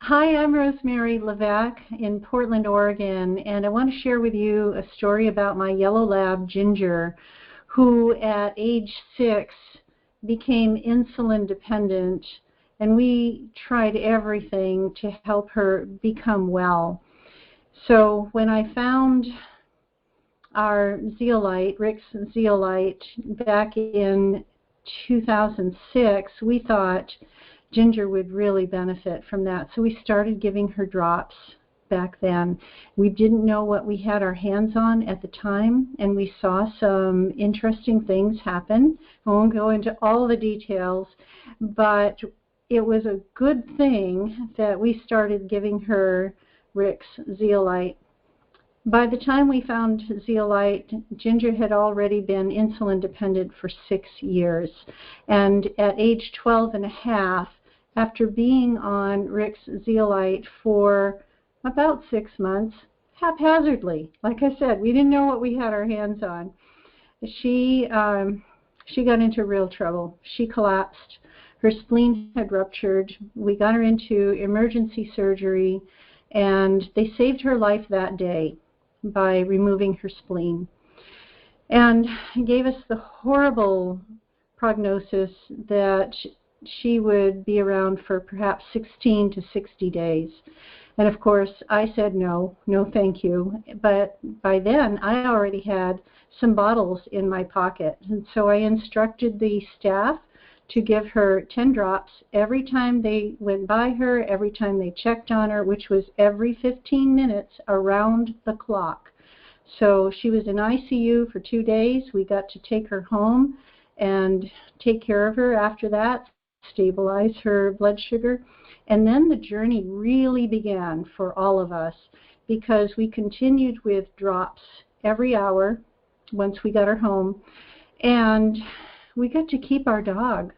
Hi, I'm Rosemary Levesque in Portland, Oregon, and I want to share with you a story about my yellow lab, Ginger, who at age 6 became insulin dependent, and we tried everything to help her become well. So when I found our zeolite, Rick's zeolite, back in 2006, we thought Ginger would really benefit from that. So we started giving her drops back then. We didn't know what we had our hands on at the time, and we saw some interesting things happen. I won't go into all the details, but it was a good thing that we started giving her Rick's zeolite. By the time we found zeolite, Ginger had already been insulin dependent for 6 years. And at age 12 and a half, after being on Rick's zeolite for about 6 months, haphazardly, like I said, we didn't know what we had our hands on, she got into real trouble. She collapsed. Her spleen had ruptured. We got her into emergency surgery, and they saved her life that day by removing her spleen, and gave us the horrible prognosis that she would be around for perhaps 16 to 60 days. And of course, I said no thank you. But by then, I already had some bottles in my pocket. And so I instructed the staff to give her 10 drops every time they went by her, every time they checked on her, which was every 15 minutes around the clock. So she was in ICU for 2 days. We got to take her home and take care of her after that, stabilize her blood sugar. And then the journey really began for all of us, because we continued with drops every hour once we got her home. And we got to keep our dog.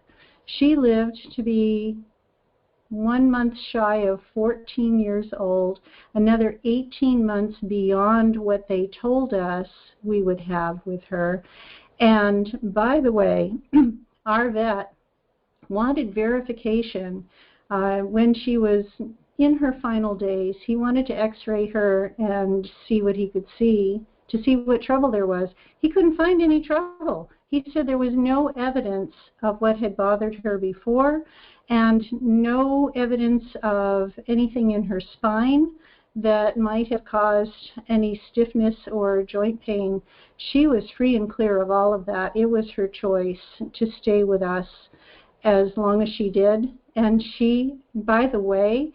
She lived to be 1 month shy of 14 years old, another 18 months beyond what they told us we would have with her. And by the way, our vet wanted verification when she was in her final days. He wanted to x-ray her and see what he could see, to see what trouble there was. He couldn't find any trouble. He said there was no evidence of what had bothered her before, and no evidence of anything in her spine that might have caused any stiffness or joint pain. She was free and clear of all of that. It was her choice to stay with us as long as she did. And she, by the way,